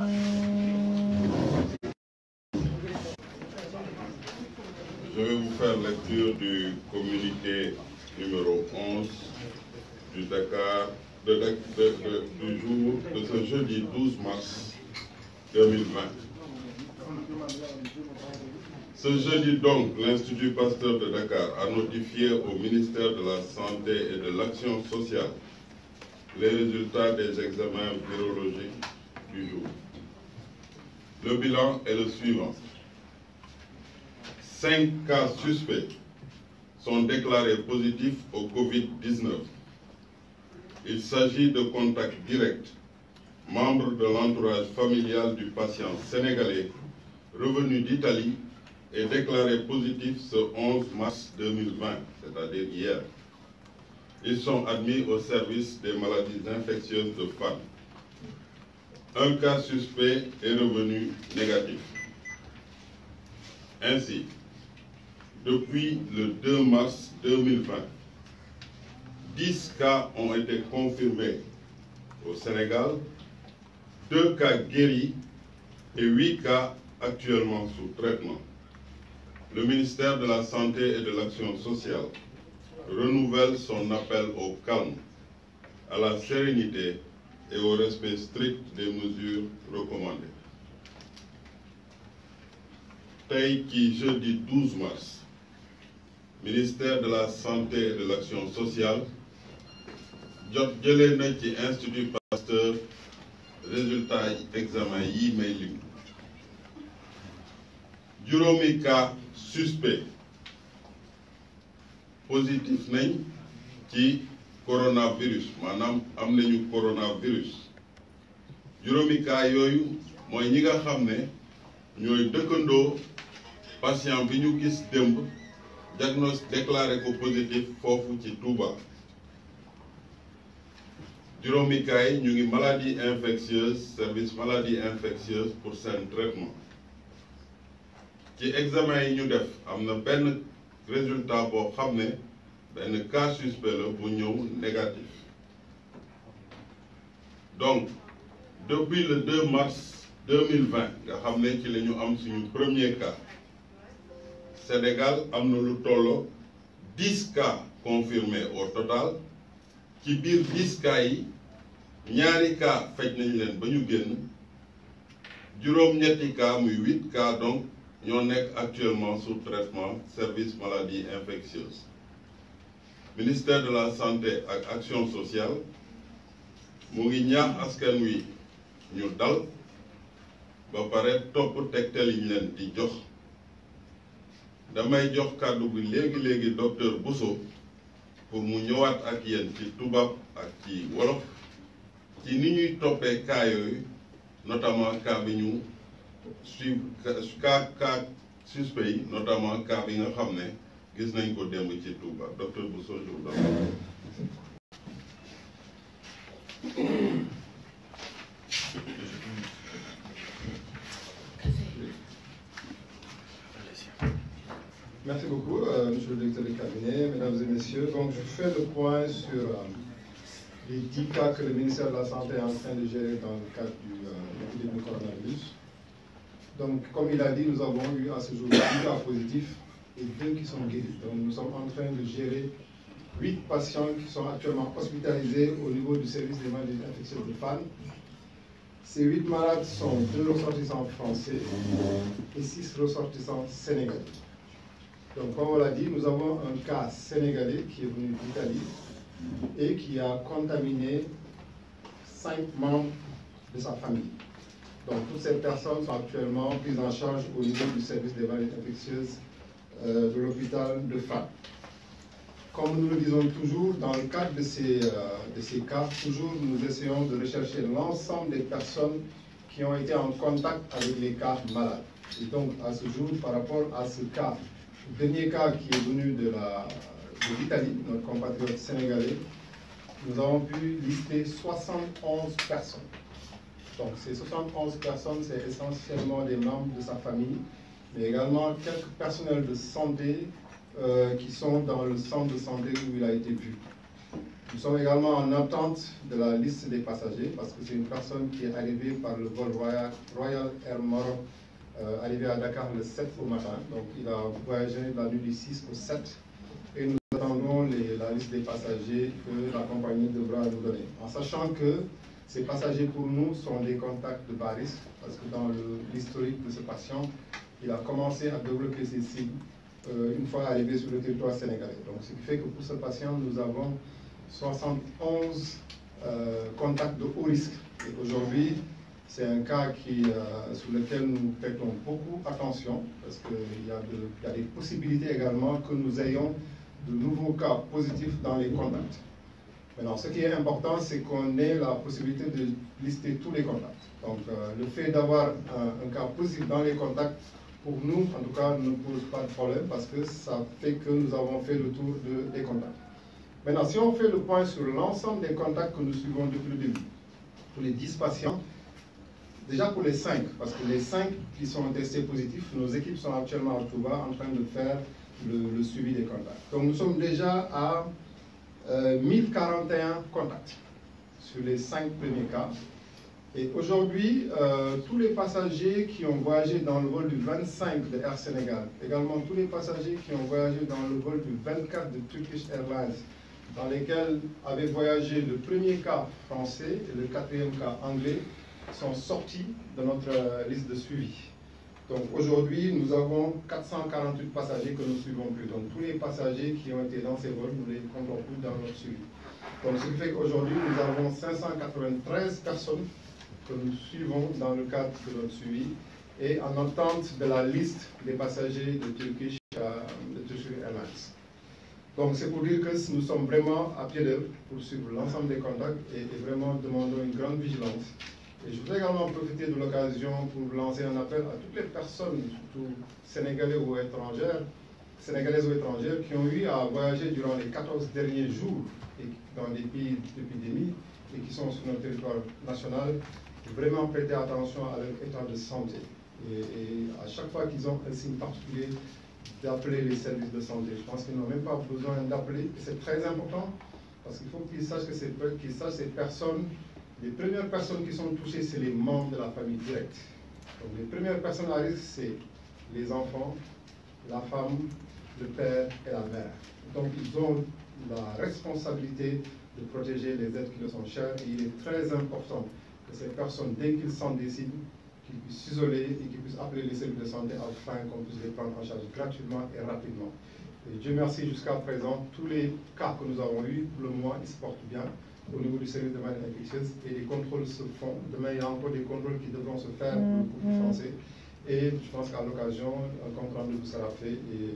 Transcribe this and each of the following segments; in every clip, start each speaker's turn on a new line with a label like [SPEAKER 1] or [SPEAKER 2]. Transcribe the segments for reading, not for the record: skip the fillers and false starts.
[SPEAKER 1] Je vais vous faire lecture du communiqué numéro 11 du Dakar, du jour de ce jeudi 12 mars 2020. Ce jeudi donc, l'Institut Pasteur de Dakar a notifié au ministère de la Santé et de l'Action sociale les résultats des examens virologiques du jour. Le bilan est le suivant. 5 cas suspects sont déclarés positifs au Covid-19. Il s'agit de contacts directs, membres de l'entourage familial du patient sénégalais revenu d'Italie et déclaré positif ce 11 mars 2020, c'est-à-dire hier. Ils sont admis au service des maladies infectieuses de Fann. Un cas suspect est revenu négatif. Ainsi, depuis le 2 mars 2020, 10 cas ont été confirmés au Sénégal, 2 cas guéris et 8 cas actuellement sous traitement. Le ministère de la Santé et de l'Action sociale renouvelle son appel au calme, à la sérénité et au respect strict des mesures recommandées. Tey ci jeudi 12 mars, ministère de la Santé et de l'Action sociale jot jëlee na ci Institut Pasteur résultat examen yi may lim. Juróomi cas suspect positif nañ ci coronavirus, maanaam am nañu coronavirus. Juróomi cas yooyu mooy ñi nga xam ne ñooy dëkkandoo patient bi ñu gis démb diagnostic déclaré ko positif foofu ci Touba. Juróomi cas yi ñu ngi maladie infectieuse, service maladie infectieuse pour seen traitement. Ci examen yi ñu def am na benn résultat boo xam ne benn cas suspect la bu ñëw négatif. Donc depuis le 2 mars 2020 nga xam ne ci la ñu am suñu premier cas, Sénégal am na lu tolloo 10 cas confirmés au total. Ci biir 10 cas yi ñaari cas faj nañ leen ba ñu génn, juróom-ñetti cas muy 8 cas donc ñoo nekk actuellement sous traitement service maladie infectieuse. Ministère de la Santé ak Action sociale mu ngi ñaax askan wi ñu dal ba pare topp tegtal yi ñu leen di jox. Damay jox kàddu bi léegi docteur Bousso pour mu ñëwaat ak yéen ci tubaab ak ci wolof ci ni ñuy toppee cas yooyu, notamment cas bi ñu suivre cas suspect yi, notamment cas bi nga xam ne gis nañ ko démb ci Touba. Docteur Bousso, je vous donne.
[SPEAKER 2] Merci beaucoup, monsieur le directeur du cabinet, mesdames et messieurs. Donc, je fais le point sur les 10 cas que le ministère de la Santé est en train de gérer dans le cadre de l'épidémie du coronavirus. Donc, comme il a dit, nous avons eu à ce jour 10 cas positifs et 2 qui sont guéris. Donc, nous sommes en train de gérer 8 patients qui sont actuellement hospitalisés au niveau du service des maladies infectieuses de Fann. Ces 8 malades sont 2 ressortissants français et 6 ressortissants sénégalais. Donc, comme on l'a dit, nous avons un cas sénégalais qui est venu d'Italie et qui a contaminé 5 membres de sa famille. Donc, toutes ces personnes sont actuellement prises en charge au niveau du service des maladies infectieuses de l'hôpital de Fann. Comme nous le disons toujours, dans le cadre de ces cas, toujours nous essayons de rechercher l'ensemble des personnes qui ont été en contact avec les cas malades. Et donc, à ce jour, par rapport à ce cas, le dernier cas qui est venu de l'Italie, notre compatriote sénégalais, nous avons pu lister 71 personnes. Donc ces 71 personnes, c'est essentiellement des membres de sa famille, mais également quelques personnels de santé qui sont dans le centre de santé où il a été vu. Nous sommes également en attente de la liste des passagers parce que c'est une personne qui est arrivée par le vol Royal Air Maroc, arrivé à Dakar le 7 au matin. Donc il a voyagé de la nuit du 6 au 7 et nous attendons la liste des passagers que la compagnie devra nous donner. En sachant que ces passagers pour nous sont des contacts de bas risque parce que dans l'historique de ce patient, il a commencé à développer ses signes une fois arrivé sur le territoire sénégalais. Donc ce qui fait que pour ce patient, nous avons 71 contacts de haut risque. Et aujourd'hui, c'est un cas sur lequel nous prêtons beaucoup attention parce qu'il y a des possibilités également que nous ayons de nouveaux cas positifs dans les contacts. Maintenant, ce qui est important, c'est qu'on ait la possibilité de lister tous les contacts. Donc, le fait d'avoir un cas positif dans les contacts, pour nous, en tout cas, ne pose pas de problème parce que ça fait que nous avons fait le tour des contacts. Maintenant, si on fait le point sur l'ensemble des contacts que nous suivons depuis le début, pour les 10 patients, déjà pour les 5, parce que les 5 qui sont testés positifs, nos équipes sont actuellement à Touba en train de faire le suivi des contacts. Donc nous sommes déjà à 1041 contacts sur les 5 premiers cas. Et aujourd'hui, tous les passagers qui ont voyagé dans le vol du 25 de Air Sénégal, également tous les passagers qui ont voyagé dans le vol du 24 de Turkish Airlines, dans lesquels avaient voyagé le premier cas français et le 4e cas anglais, sont sortis de notre liste de suivi. Donc aujourd'hui, nous avons 448 passagers que nous suivons plus. Donc tous les passagers qui ont été dans ces vols, nous les comptons plus dans notre suivi. Donc ce qui fait qu'aujourd'hui, nous avons 593 personnes que nous suivons dans le cadre de notre suivi et en attente de la liste des passagers de Turkish Airlines. Donc c'est pour dire que nous sommes vraiment à pied d'œuvre pour suivre l'ensemble des contacts et vraiment demandons une grande vigilance. Et je voudrais également profiter de l'occasion pour lancer un appel à toutes les personnes, surtout sénégalaises ou étrangères, qui ont eu à voyager durant les 14 derniers jours dans des pays d'épidémie et qui sont sur notre territoire national, de vraiment prêter attention à leur état de santé. Et à chaque fois qu'ils ont un signe particulier, d'appeler les services de santé. Je pense qu'ils n'ont même pas besoin d'appeler, et c'est très important, parce qu'il faut qu'ils sachent que ces personnes, les premières personnes qui sont touchées, c'est les membres de la famille directe. Donc les premières personnes à risque, c'est les enfants, la femme, le père et la mère. Donc ils ont la responsabilité de protéger les êtres qui leur sont chers, et il est très important que ces personnes, dès qu'ils sentent des signes, qu'ils puissent s'isoler et qu'ils puissent appeler les services de santé afin qu'on puisse les prendre en charge gratuitement et rapidement. Et Dieu merci, jusqu'à présent, tous les cas que nous avons eus, pour le moment, ils se portent bien au niveau du service de maladies infectieuses et les contrôles se font. Demain, il y a encore des contrôles qui devront se faire pour le couple français. Et je pense qu'à l'occasion, un compte rendu vous sera fait et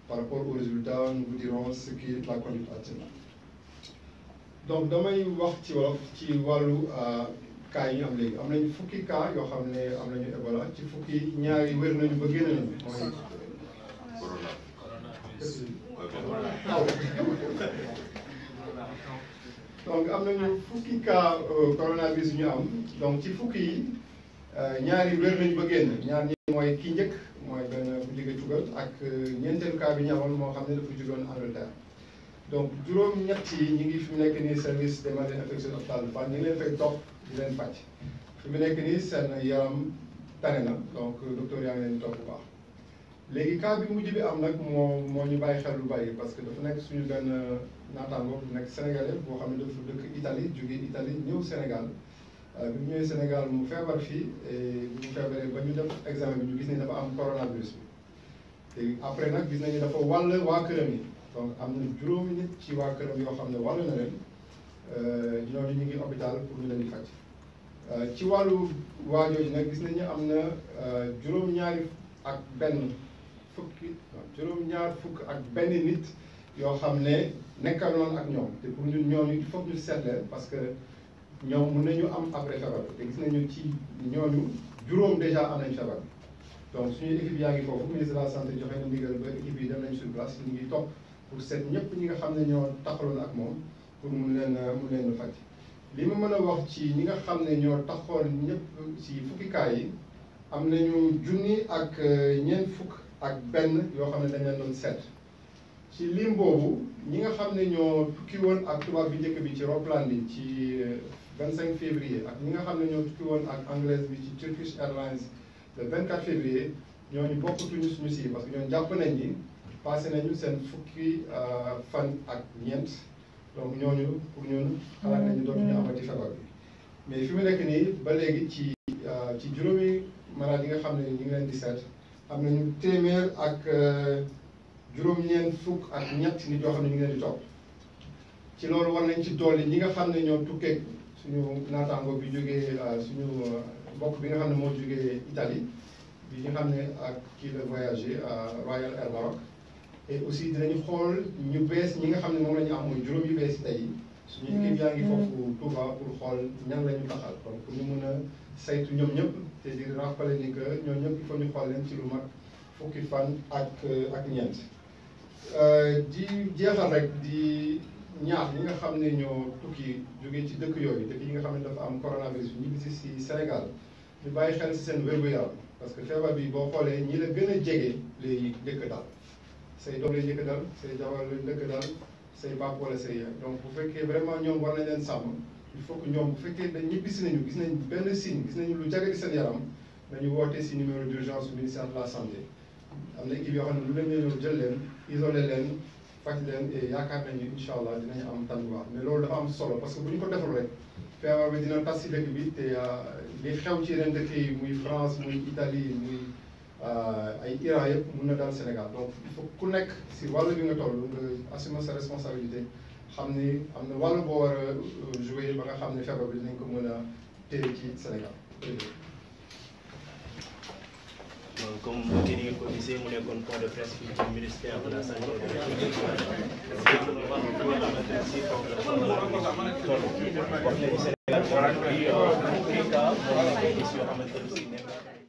[SPEAKER 2] par rapport aux résultats, nous vous dirons ce qui est la conduite à tenir. Donc, damay wax ci wolof ci wàllu cas yi ñu am léegi am nañu fukki cas yoo xam ne am nañu Ebola ci fukki ñaari wér nañu ba génn nañu mooy donc am nañu fukki cas coronavirus yu ñu am donc ci fukki yi ñaari wér nañu ba génn ñaar ñi mooy ki njëkk mooy benn bu jóge tugal ak ñeenteelu cas bi ñu amoon moo xam ne dafa jógoon Angleterre. Donc juróom-ñett yi ñu ngi fi mu nekk nii service des maladies infectieuses hôpital de Fann ñu ngi leen fay topp di leen faj fi mu nekk nii seen yaram tane na donc docteur yaa ngi leen topp bu baax. léegi cas bi mujj bi am nag moo ñu bàyyi xel lu bàyyi parce que dafa nekk suñu benn naataango bu nekk sénégalais boo xam ne dafa dëkk Italie jóge Italie ñëw Sénégal bi mu ñëwee Sénégal mu feebar fii et bi mu feebaree ba ñu def examen bi ñu gis ne dafa am coronavirus bi léegi après nag gis nañu dafa wàll waa këram yi. donc am na juróomi nit ci waa këram yoo xam ne wàll na leen ñooñu ñu ngi hôpital pour ñu leen di faj ci wàllu waa jooju nag gis nañu am na juróom-ñaar fukk ak benn nit yoo xam ne nekkal noonu ak ñoom te pour ñun ñooñu il faut que ñu seet leen parce que ñoom mën nañu am après feebar te gis nañu ci ñooñu juróom déjà am nañ feebar donc suñu équipe yaa ngi foofu ministre de la santé joxe na ndigal ba équipe yi dem nañ sur place ñu ngi topp pour seet ñëpp ñi nga xam ne ñoo taxaloon ak moom pour mun leen faj li ma mën a wax ci ñi nga xam ne ñoo taxoon ñëpp ci fukki cas yi am nañu junni ak ñeent fukk ak benn yoo xam ne dañ leen doon seet ci lim boobu ñi nga xam ne ñoo tukki woon ak tubaab bi njëkk bi ci roplaan bi ci 25 février ak ñi nga xam ne ñoo tukki woon ak anglaise bi ci Turkish Airlines le 24 février ñooñu bokkatuñu suñu si parce que ñooñu jàpp nañ ni passé nañu seen fukki fan ak ñeent donc ñooñu pour ñun xalaat nañu dootuñu amati feebar bi mais fi mu nekk nii ba léegi ci juróomi malade yi nga xam ne ñu ngi leen di seet am nañu téeméer ak juróom-ñeent fukk ak ñett nit yoo xam ne ñu ngi leen di topp ci loolu war nañ ci dolli ñi nga xam ne ñoo tukkee suñu naataango bi jógee suñu mbokk bi nga xam ne moo jógee Italie bi nga xam ne ak kii la voyagé Royal Air Maroc et aussi dinañu xool ñu bees ñi nga xam ne moom la ñu am mooy juróom yu bees yi tey suñu équipe yaa ngi foofu Touba pour xool ñan la ñu taxal donc pour ñu mën a saytu ñoom ñëpp te di rappeler ni que ñoom ñëpp il faut ñu xool leen ci lu mag fukki fan ak ñeent di jeexal rek di ñaax ñi nga xam ne ñoo tukki jógee ci dëkk yooyu dëkk yi nga xam ne dafa am coronavirus bi ñibbi si Sénégal ñu bàyyi xel si seen wér-gu-yaram parce que feebar bi boo xoolee ñi la gën a jege lay njëkk dal say doom lay njëkk dal say jabar lay njëkk dal say baab wala say yaay donc bu fekkee vraiment ñoom war nañ leen sàmm il faut que ñoom bu fekkee dañ ñibbisi nañu gis nañ benn signe gis nañu lu jagadi seen yaram nañu woote si numéro d'urgence du ministère de la santé am na équipe yoo xam ne lu leen ñëw jël leen isolé leen faj leen et yaakaar nañu incha allah dinañu am tan bu baax mais loolu dafa am solo parce que bu ñu ko deful rek feebar bi dina tas si dëkk bi te li xew ci yeneen dëkk yi muy France muy Italie muy ay Iran yëpp mun na dal Sénégal donc il faut ku nekk si wàllu bi nga toll nga assumer sa responsabilité xam ni am na wàllu boo war a jouer ba nga xam ne feebar bi dinañ ko mën a téye ci Sénégal.
[SPEAKER 3] Donc, comme vous l'avez gisee mu nekkoon point de presse fii ci ministère de la santé et de l'action sociale wax nañu Sénégal